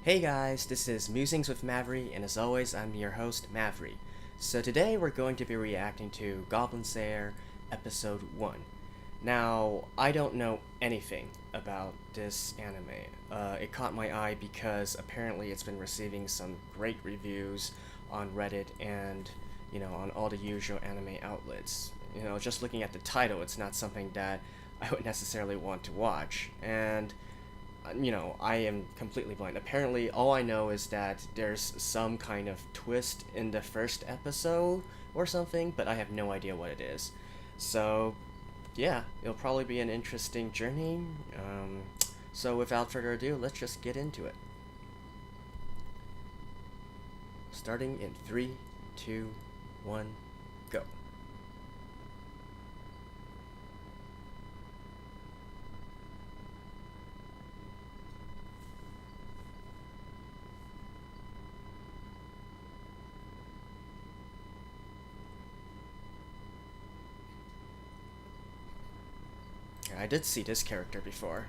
Hey guys, this is Musings with Mavry, and as always, I'm your host, Mavry. So today we're going to be reacting to Goblin Slayer Episode 1. Now, I don't know anything about this anime. It caught my eye because apparently it's been receiving some great reviews on Reddit and, on all the usual anime outlets. Just looking at the title, it's not something that I would necessarily want to watch. And I am completely blind. Apparently, all I know is that there's some kind of twist in the first episode or something, but I have no idea what it is. So, yeah, it'll probably be an interesting journey. So, without further ado, let's just get into it. Starting in 3, 2, 1, go. I did see this character before.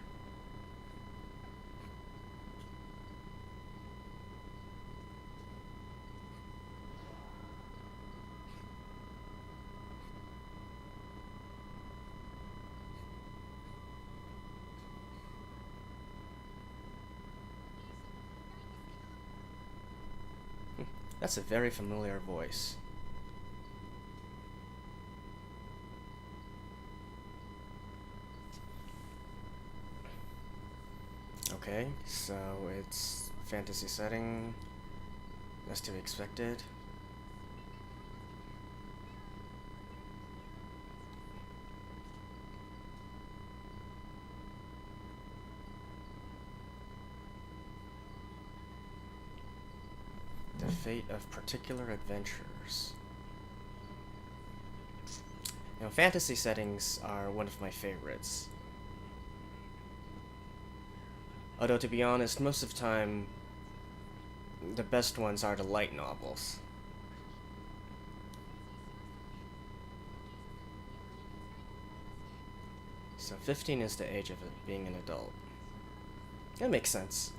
That's a very familiar voice. Okay, so it's fantasy setting, as to be expected. The fate of particular adventurers. Fantasy settings are one of my favorites. Although, to be honest, most of the time, the best ones are the light novels. So 15 is the age of being an adult. That makes sense.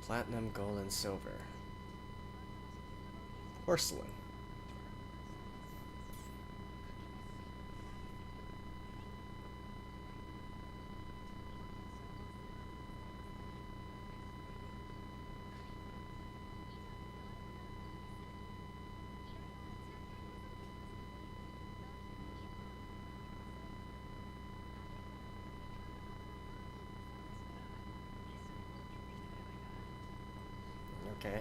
Platinum, gold, and silver. Porcelain. Okay.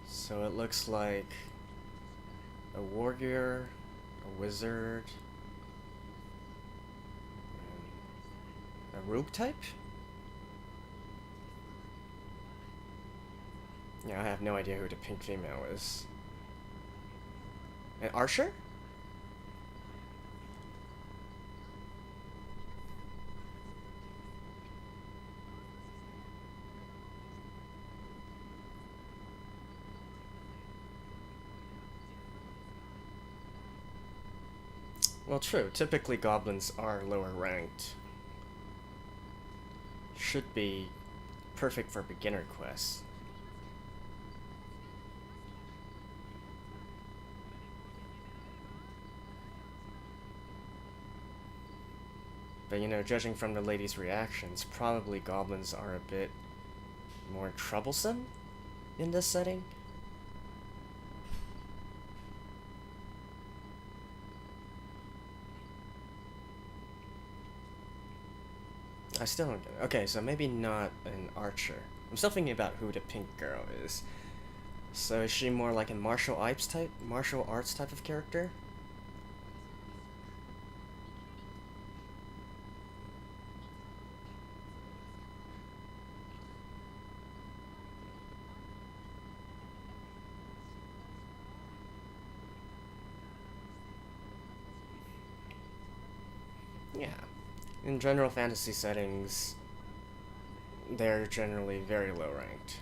So it looks like a warrior, a wizard, a rogue type? Yeah, I have no idea who the pink female is. An archer? Well, true. Typically, goblins are lower ranked. Should be perfect for beginner quests. But judging from the lady's reactions, probably goblins are a bit more troublesome in this setting. I still don't get it. Okay, so maybe not an archer. I'm still thinking about who the pink girl is. So is she more like a martial arts type of character? Yeah. In general fantasy settings, they're generally very low ranked.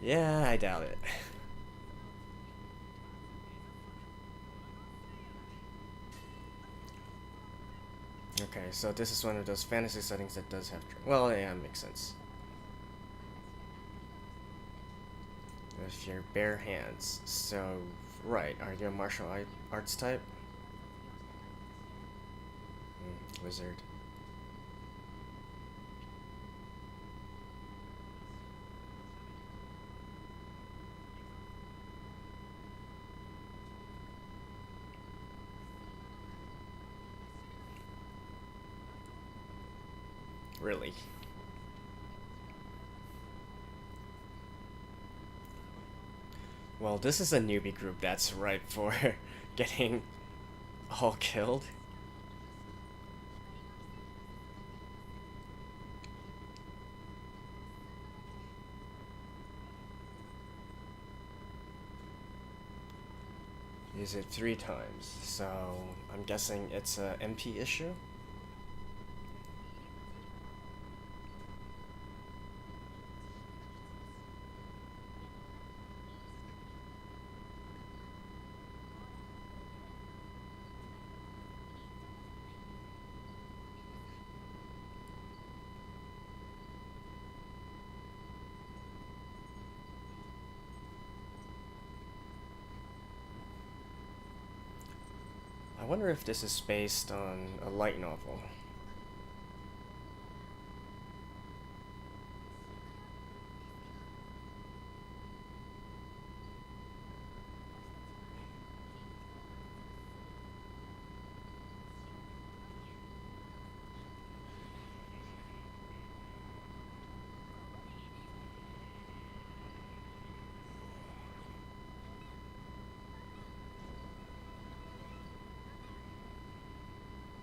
Yeah, I doubt it. Okay, so this is one of those fantasy settings that does have... Well, yeah, makes sense. With your bare hands. So, right, are you a martial arts type? Wizard. Really? Well, this is a newbie group that's ripe for getting all killed. Use it 3 times, so I'm guessing it's a MP issue? I wonder if this is based on a light novel.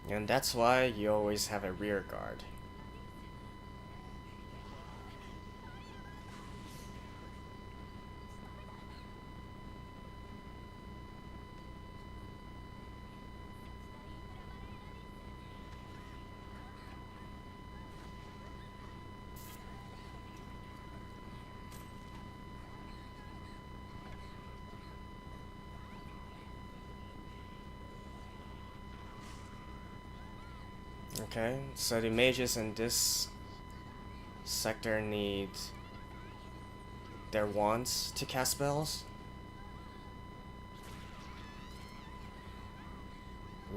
And that's why you always have a rear guard. Okay, so the mages in this sector need their wands to cast spells?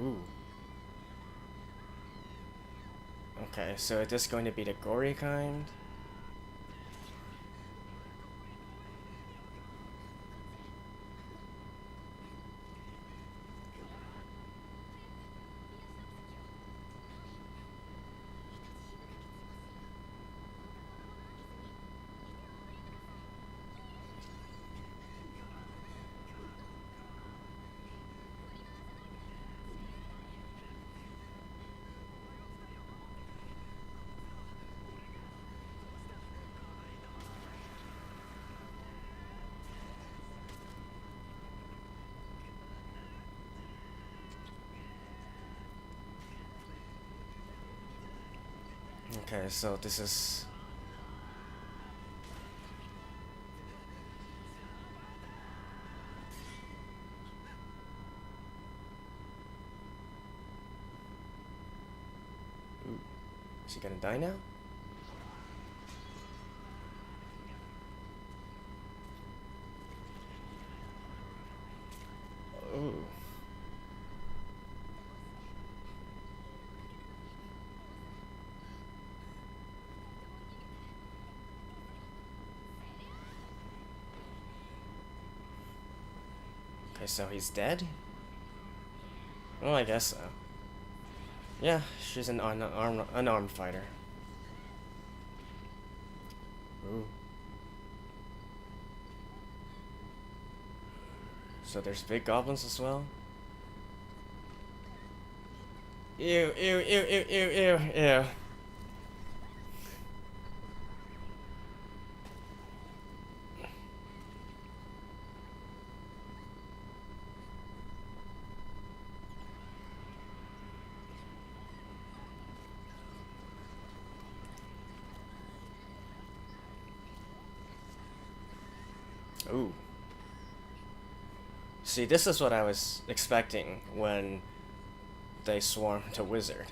Ooh. Okay, so is this going to be the gory kind? Okay, so this is... Ooh. Is he gonna die now? Ooh. Okay, so he's dead? Well, I guess so. Yeah, she's an unarmed fighter. Ooh. So there's big goblins as well? Ew, ew, ew, ew, ew, ew, ew. Ooh. See, this is what I was expecting when they swarmed a wizard.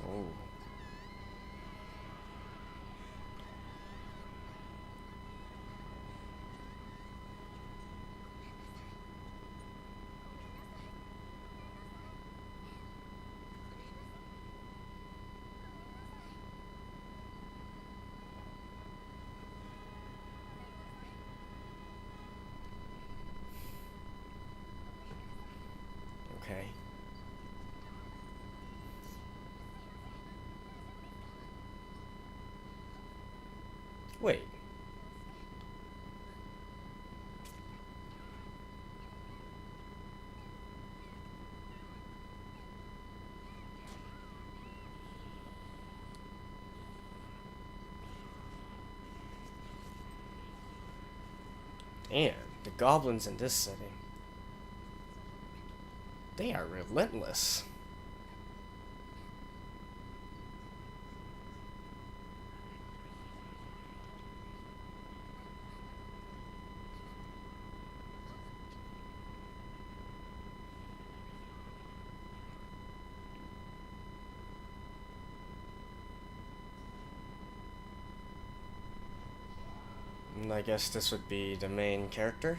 Ooh. Okay. Wait. And the goblins in this setting, they are relentless. And I guess this would be the main character.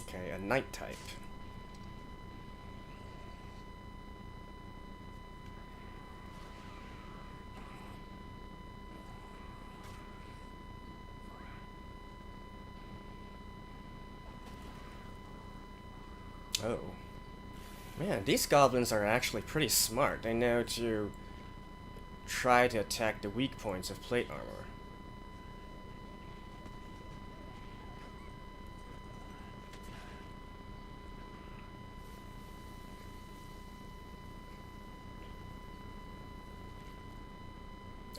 Okay, a knight type. Oh. Man, these goblins are actually pretty smart. They know to try to attack the weak points of plate armor.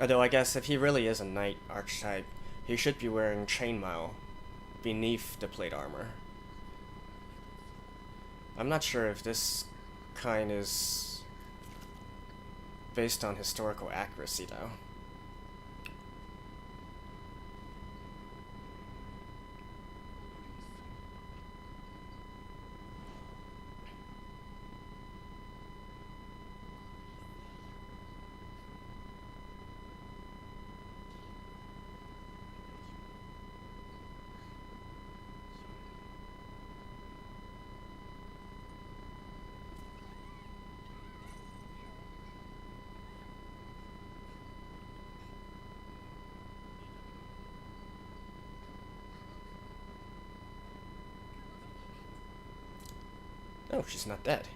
Although I guess if he really is a knight archetype, he should be wearing chainmail beneath the plate armor. I'm not sure if this kind is based on historical accuracy, though. Oh, she's not dead.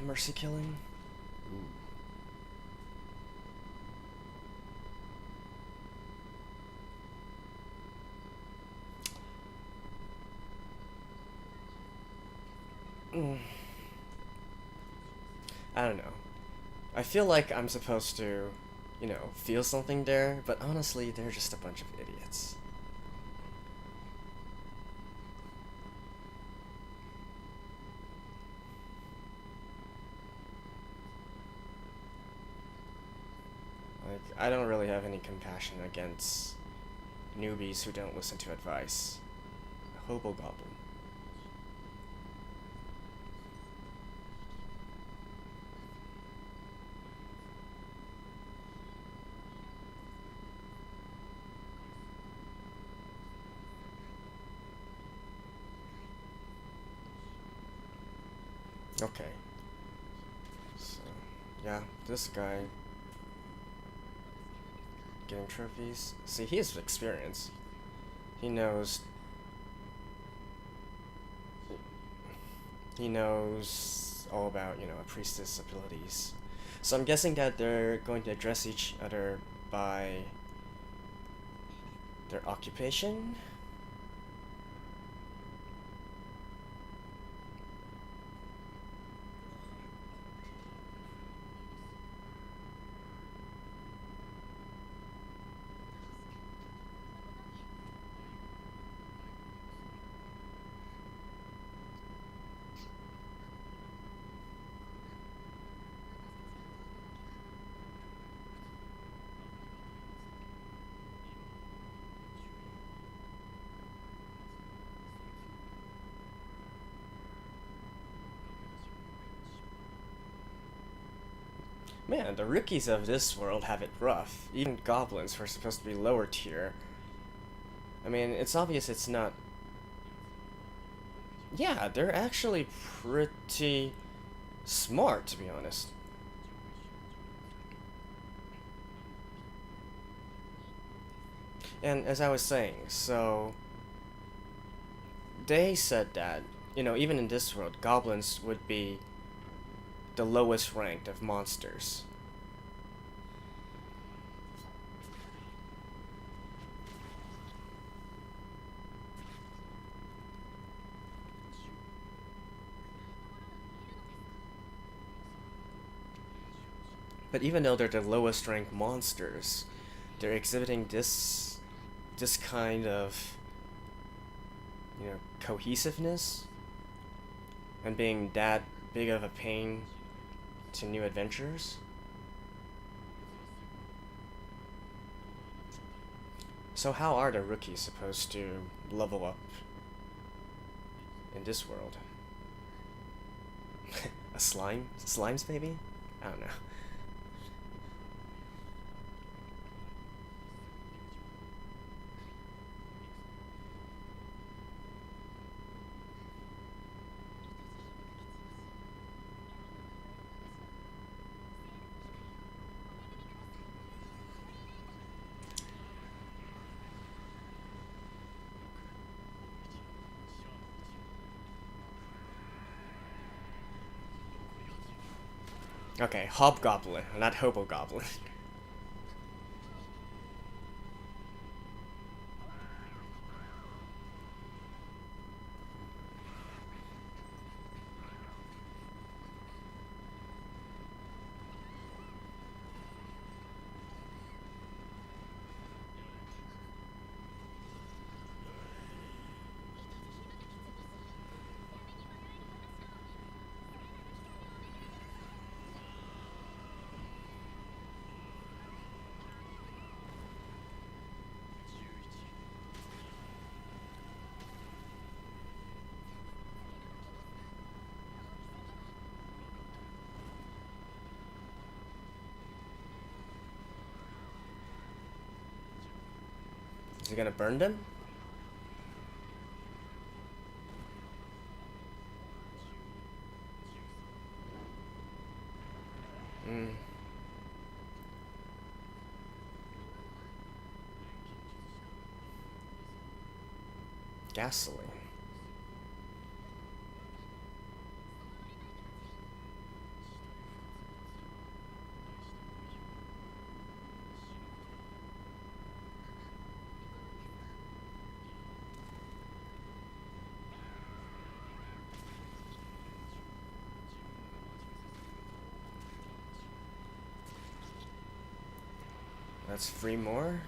Mercy killing. Ooh. I don't know. I feel like I'm supposed to, feel something there, but honestly, they're just a bunch of idiots. Like, I don't really have any compassion against newbies who don't listen to advice. A hobo goblin. Okay. So, yeah, this guy getting trophies. See, he has experience. He knows all about, a priestess abilities. So I'm guessing that they're going to address each other by their occupation. Man, the rookies of this world have it rough. Even goblins who are supposed to be lower tier. I mean, it's obvious it's not... Yeah, they're actually pretty smart, to be honest. And as I was saying, so... They said that, you know, even in this world, goblins would be the lowest ranked of monsters. But even though they're the lowest ranked monsters, they're exhibiting this kind of, you know, cohesiveness and being that big of a pain to new adventurers. So how are the rookies supposed to level up in this world? A slime? Slimes, maybe? I don't know. Okay, hobgoblin, not hobogoblin. Is he gonna burn them? Hmm. Gasoline. That's 3 more?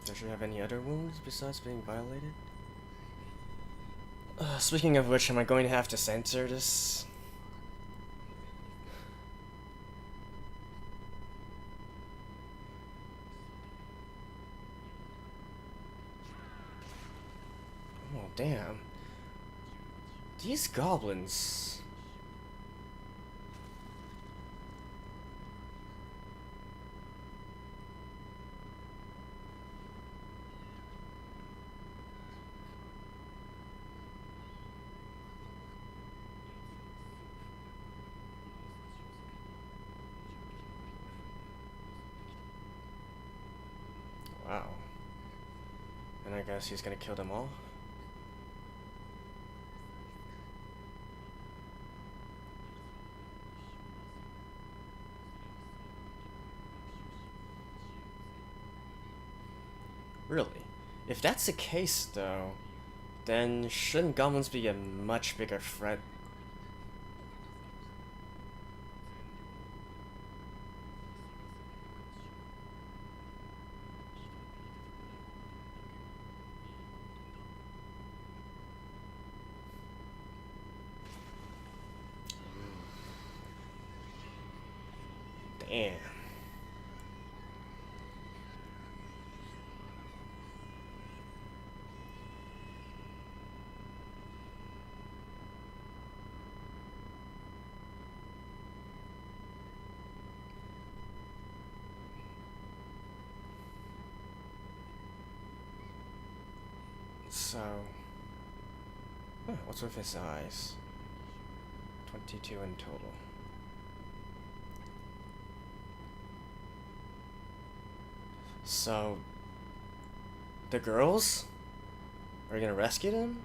Does she have any other wounds besides being violated? Speaking of which, am I going to have to censor this? Oh, damn. These goblins... Wow. And I guess he's gonna kill them all? Really? If that's the case, though, then shouldn't goblins be a much bigger threat? Damn. So, what's with his eyes? 22 in total. So, the girls are gonna rescue them?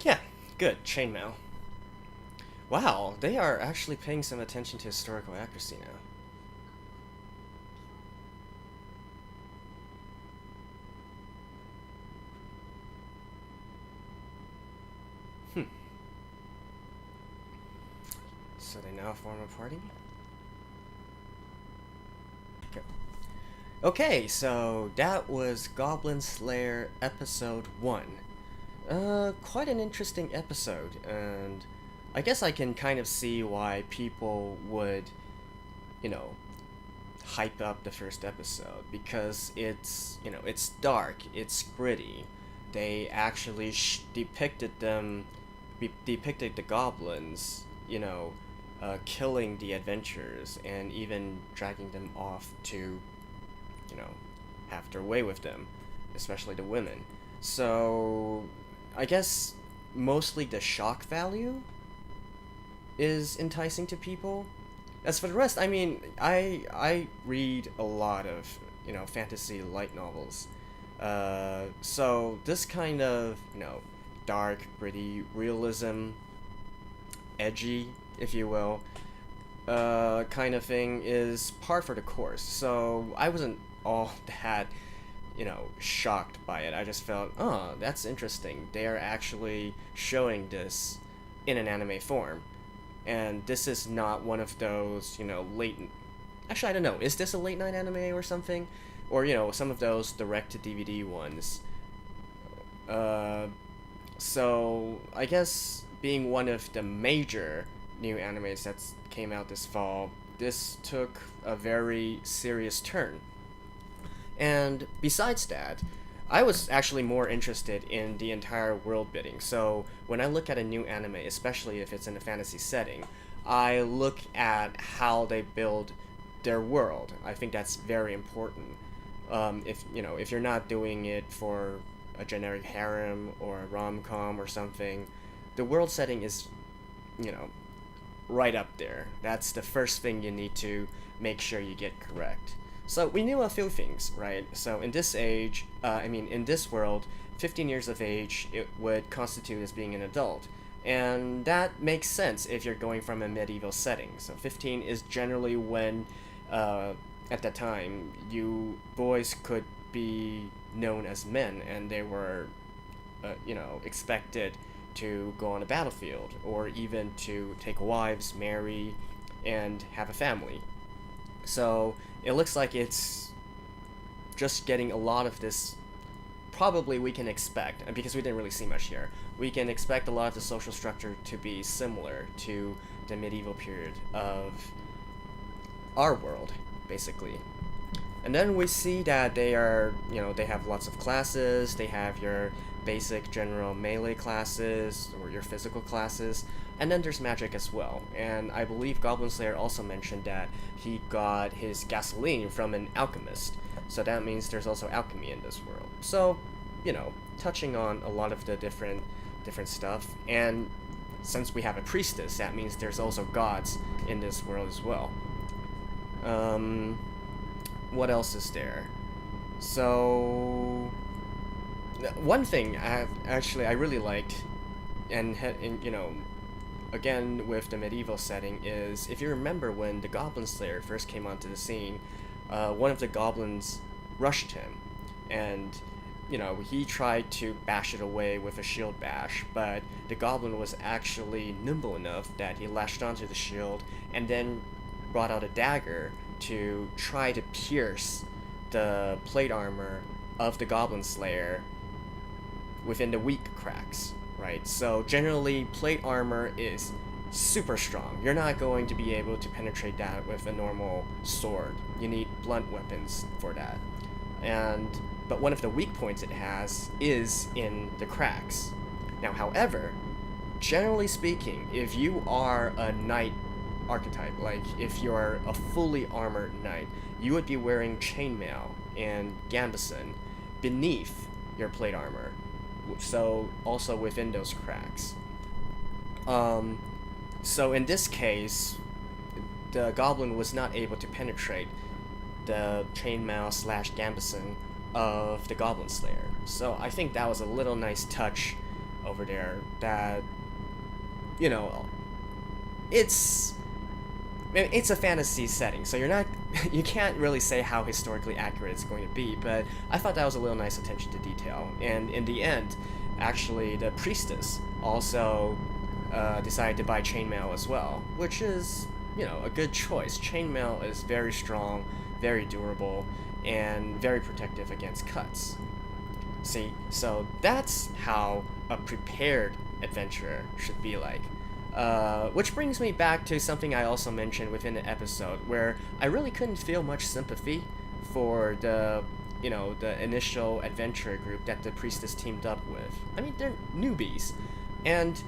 Yeah, good. Chainmail. Wow, they are actually paying some attention to historical accuracy now. Hmm. So they now form a party? Okay, so that was Goblin Slayer episode 1. Quite an interesting episode, and I guess I can kind of see why people would, you know, hype up the first episode, because it's dark, it's gritty. They actually depicted the goblins, killing the adventurers and even dragging them off to, have their way with them, especially the women. So, I guess mostly the shock value is enticing to people. As for the rest, I mean, I read a lot of, fantasy light novels. So this kind of, dark, gritty realism, edgy, if you will, kind of thing is par for the course. So I wasn't all that, shocked by it. I just felt, oh, that's interesting. They are actually showing this in an anime form. And this is not one of those, late... Actually, I don't know. Is this a late night anime or something? Or, some of those direct-to-DVD ones. So, I guess being one of the major new animes that came out this fall, this took a very serious turn. And besides that, I was actually more interested in the entire world building. So when I look at a new anime, especially if it's in a fantasy setting, I look at how they build their world. I think that's very important. If you're not doing it for a generic harem or a rom-com or something, the world setting is, right up there. That's the first thing you need to make sure you get correct. So we knew a few things, right? So in this age, in this world, 15 years of age, it would constitute as being an adult. And that makes sense if you're going from a medieval setting. So 15 is generally when, at that time, you boys could be known as men, and they were, expected to go on a battlefield, or even to take wives, marry, and have a family. So it looks like it's just getting a lot of this. Probably we can expect, because we didn't really see much here, we can expect a lot of the social structure to be similar to the medieval period of our world, basically. And then we see that they are, they have lots of classes. They have your basic general melee classes or your physical classes, and then there's magic as well. And I believe Goblin Slayer also mentioned that he got his gasoline from an alchemist, so that means there's also alchemy in this world. So, touching on a lot of the different stuff. And since we have a priestess, that means there's also gods in this world as well. What else is there? So one thing I really liked, and again with the medieval setting, is if you remember when the Goblin Slayer first came onto the scene, one of the goblins rushed him, and he tried to bash it away with a shield bash, but the goblin was actually nimble enough that he lashed onto the shield and then brought out a dagger to try to pierce the plate armor of the Goblin Slayer within the weak cracks, right? So generally, plate armor is super strong. You're not going to be able to penetrate that with a normal sword. You need blunt weapons for that. But one of the weak points it has is in the cracks. Now, however, generally speaking, if you are a knight archetype, like if you're a fully armored knight, you would be wearing chainmail and gambeson beneath your plate armor, so also within those cracks. So in this case, the goblin was not able to penetrate the chainmail / gambeson of the Goblin Slayer. So I think that was a little nice touch over there that, it's a fantasy setting, so you can't really say how historically accurate it's going to be, but I thought that was a little nice attention to detail. And in the end, actually, the priestess also decided to buy chainmail as well, which is, a good choice. Chainmail is very strong, very durable, and very protective against cuts. See, so that's how a prepared adventurer should be like. Which brings me back to something I also mentioned within the episode, where I really couldn't feel much sympathy for the initial adventurer group that the priestess teamed up with. I mean, they're newbies, and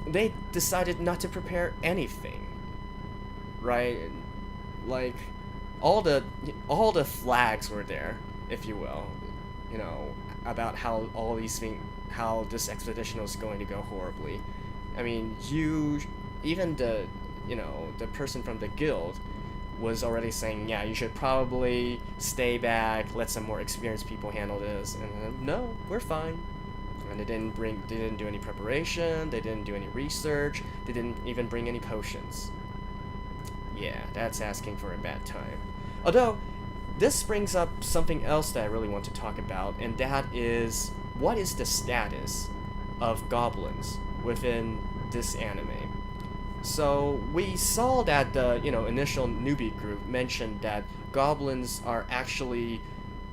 they decided not to prepare anything, right? Like, all the flags were there, if you will, about how how this expedition was going to go horribly. I mean, even the person from the guild was already saying, yeah, you should probably stay back, let some more experienced people handle this, and no, we're fine. And they didn't do any preparation, they didn't do any research, they didn't even bring any potions. Yeah, that's asking for a bad time. Although, this brings up something else that I really want to talk about, and that is, what is the status of goblins within this anime? So, we saw that the, initial newbie group mentioned that goblins are actually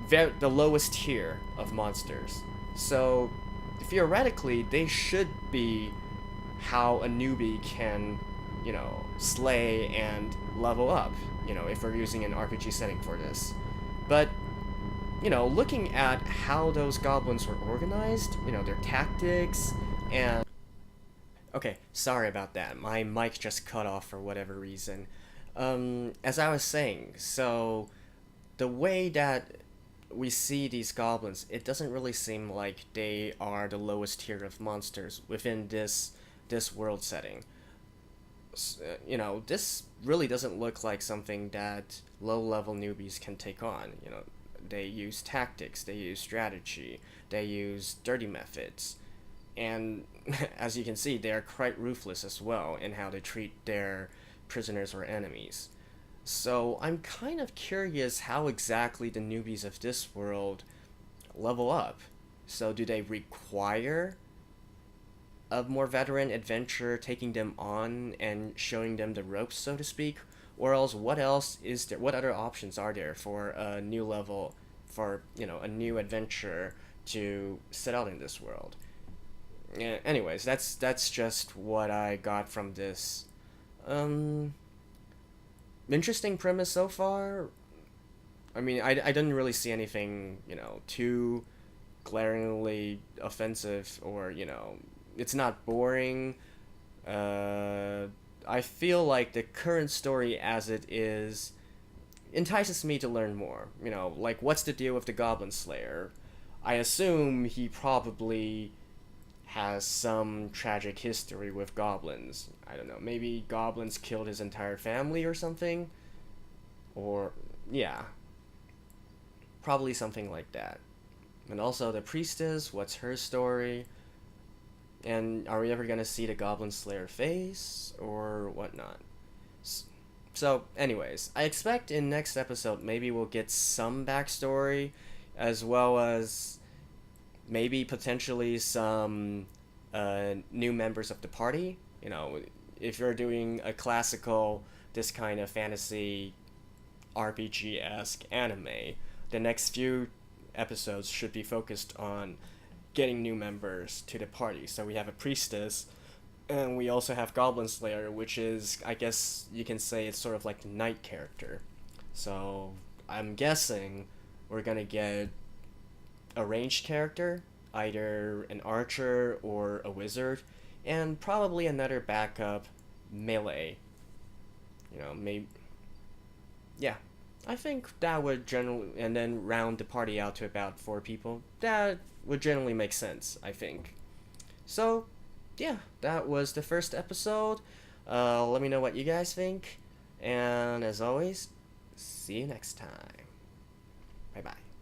the lowest tier of monsters. So, theoretically, they should be how a newbie can, slay and level up, if we're using an RPG setting for this. But, looking at how those goblins were organized, their tactics, and... Okay, sorry about that. My mic just cut off for whatever reason. As I was saying, so the way that we see these goblins, it doesn't really seem like they are the lowest tier of monsters within this world setting. This really doesn't look like something that low-level newbies can take on. They use tactics, they use strategy, they use dirty methods, and as you can see, they are quite ruthless as well in how they treat their prisoners or enemies. So I'm kind of curious how exactly the newbies of this world level up. So do they require a more veteran adventurer taking them on and showing them the ropes, so to speak? Or else, what else is there? What other options are there for a new level, for a new adventurer to set out in this world? Yeah, anyways, that's just what I got from this. Interesting premise so far. I mean, I didn't really see anything, too glaringly offensive, or, it's not boring. I feel like the current story as it is entices me to learn more. Like, what's the deal with the Goblin Slayer? I assume he probably has some tragic history with goblins. I don't know, maybe goblins killed his entire family or something? Or, yeah, probably something like that. And also the priestess, what's her story? And are we ever gonna see the Goblin Slayer face or whatnot? So, anyways, I expect in next episode maybe we'll get some backstory, as well as maybe potentially some new members of the party. If you're doing a classical, this kind of fantasy RPG-esque anime, the next few episodes should be focused on getting new members to the party. So we have a priestess, and we also have Goblin Slayer, which is, I guess you can say, it's sort of like the knight character. So I'm guessing we're gonna get a ranged character, either an archer or a wizard, and probably another backup melee. Maybe. Yeah, I think that would generally, and then round the party out to about 4 people. That would generally make sense, I think. So, yeah, that was the first episode. Let me know what you guys think, and as always, see you next time. Bye bye.